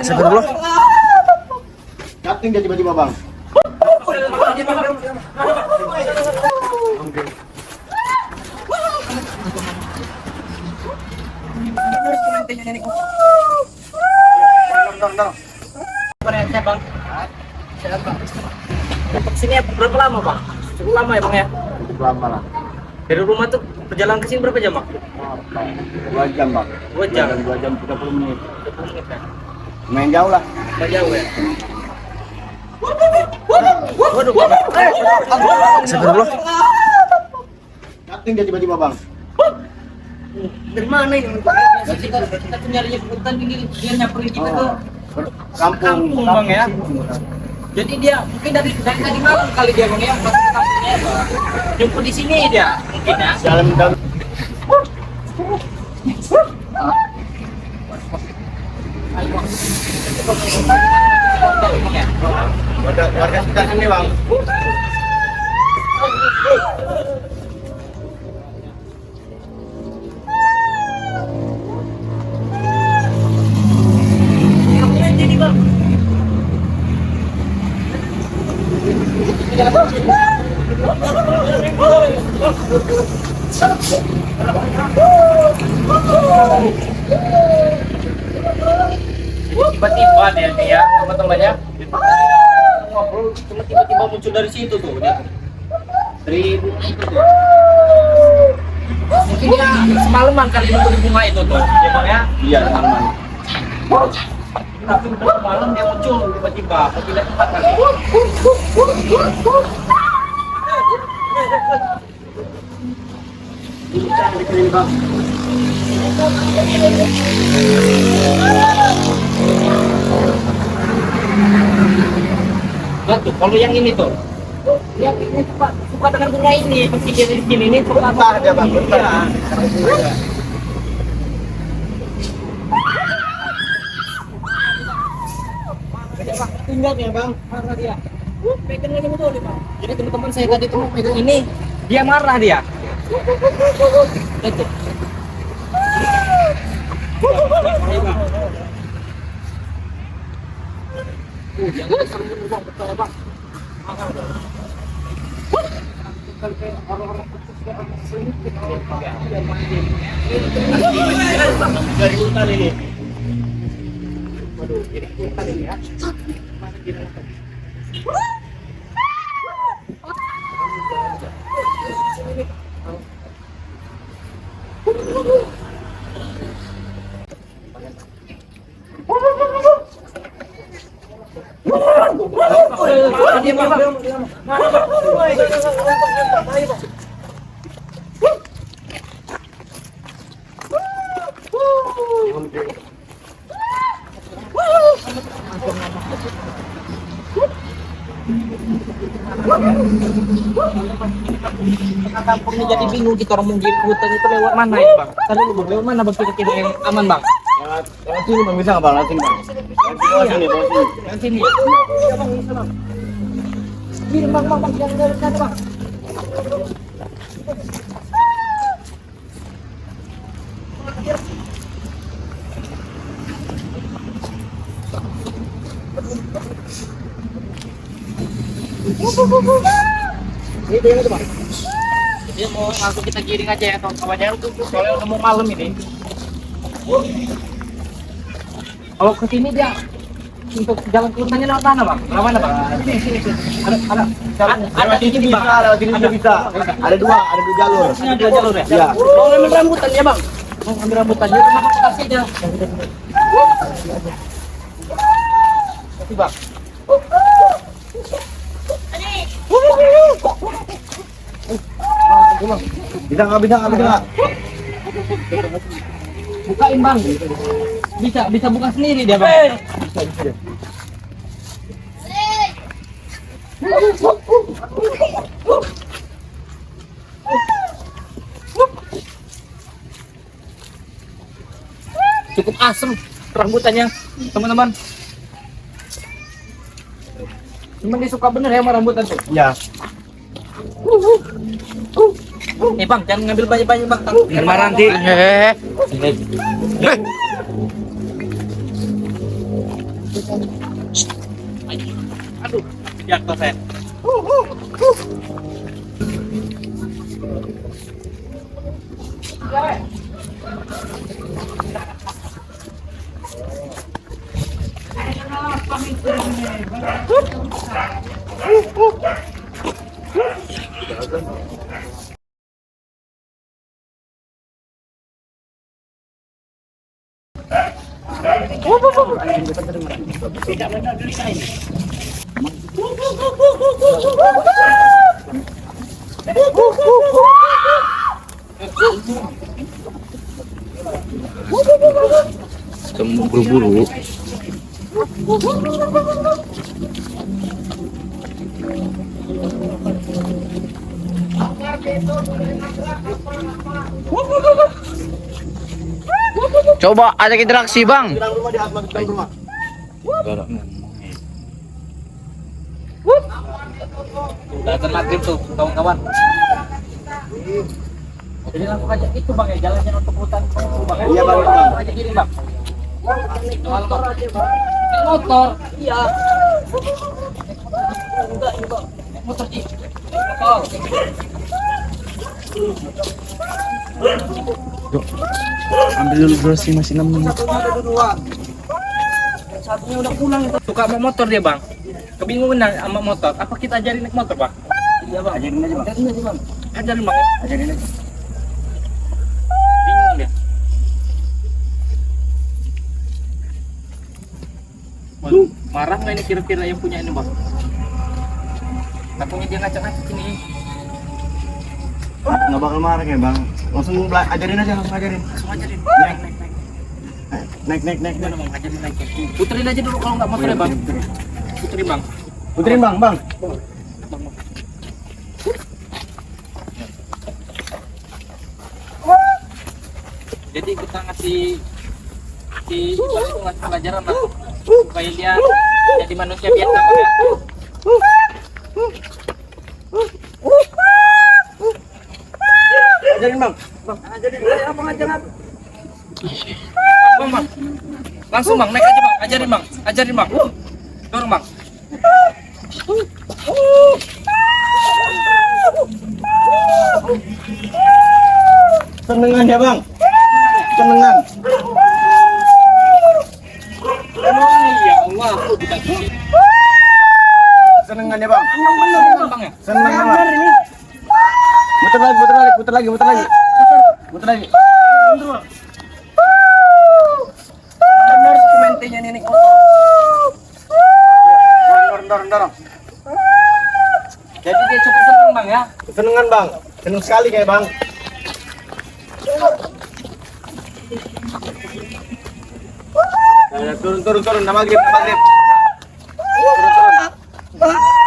Astagfirullah. Cutting dia tiba-tiba bang. Saya bang, untuk sini berapa lama bang? Cukup lama ya bang ya? Cukup lama lah. Dari rumah tuh perjalanan ke sini berapa jam bang? 2 jam bang. 2 jam. 2 jam 30 menit. 30 menit ya? Main jauh lah. Nggak jauh ya? Waduh bang. Astagfirullah. Cutting dia tiba-tiba bang. Dari mana ini? Biasa kita tuh nyarinya ke hutan ini, dia nyamperin kita tuh Kampung. kampung bang ya. Jadi dia mungkin dari tadi malam kali dia bang ya, pas ke kampungnya jemput di sini dia mungkin ya. Dalam. Warga sekitar sini bang. Jadi bang. Tiba-tiba dia teman-temannya ngobrol, cuma tiba-tiba muncul dari situ tuh dia dari bunga itu tuh. Mungkin dia semalaman kali nunggu di bunga itu tuh, ya bang ya? Iya aman. Tapi udah malam dia muncul tiba-tiba, mau pindah tempat kali. Bang. Tuh, kalau yang ini tuh, yang ini suka dengan bunga ini, meski dia di sini ini suka Aja bang. tinggal ya bang, marah dia. Pegang ini betul nih bang. Jadi teman-teman saya tadi tuh pegang ini, dia marah dia. Itu. Jangan sambung bang, betul bang. Dari hutan ini. Waduh, jadi hutan ini ya. Kampungnya jadi bingung kita orang mungkin hutan itu lewat mana ya bang? Tadi lu lewat mana bang kira-kira yang aman bang? Lewat sini bang, bisa nggak bang? Lewat sini bang. Lewat sini, bang. Yang sini. Iya bang, bisa bang. Ini bang, jangan dari sana bang. Ini itu bang. Dia mau langsung kita giring aja ya kawan-kawannya, soalnya udah mau malam ini. Kalau ke sini dia untuk jalan ke hutannya lewat mana bang? Lewat mana bang? Sini. Ada di sini bang. Lewat sini juga bisa. Ada dua jalur. Ada 2 jalur ya? Iya. Mau ngambil rambutan ya bang? Mau ngambil rambutan ya, kenapa kita kasih aja? Kasih bang. Bisa nggak? Bukain bang. Bisa buka sendiri dia bang. Bisa. Cukup asem rambutannya teman-teman. Cuman dia suka bener ya sama rambutan tuh. Iya. Nih bang, jangan ngambil banyak-banyak bang. Biar marah nanti. Aduh, jatuh saya. Kamu buru-buru. Coba ajak interaksi, Bang. Bilang rumah di Atma, bilang rumah. Datang maghrib tuh, kawan-kawan. Jadi langsung aja itu bang ya, jalannya untuk hutan bang. Iya, Bang. Langsung aja gini bang. Motor, motor, iya. Enggak, ini bang. Motor Ji. Motor. Ambil dulu durasi masih 6 menit. Satunya udah dua. Yang satunya udah pulang itu. Suka sama motor dia bang. Kebingungan sama motor. Apa kita ajarin naik motor bang? Iya bang. Ajarin aja bang. Ajarin aja bang. Ajarin bang. Ajarin aja. Bingung dia. Waduh, marah nggak ini kira-kira yang punya ini bang? Takutnya dia ngacak-ngacak ini. Nggak bakal marah ya bang. Langsung ajarin aja, langsung ajarin. Langsung ajarin. Naik. Gimana bang? Ajarin naik. Puterin aja dulu kalau nggak motor ya bang. Puterin bang. Puterin bang, bang. Jadi kita ngasih pelajaran lah supaya dia jadi manusia biasa bang ya. Ajarin bang. Ajarin saya bang, ajarin. Bang. Langsung bang, naik aja bang, ajarin bang. Dorong bang. Senengan ya bang. Senengan. Ya Allah, Senengan ya bang. bener bang ya. Senengan bang. Muter lagi. Bener komentarnya nih. Dorong. Jadi dia cukup seneng bang ya. Senengan bang. Seneng sekali kayak bang. Turun. Nama grip. Turun.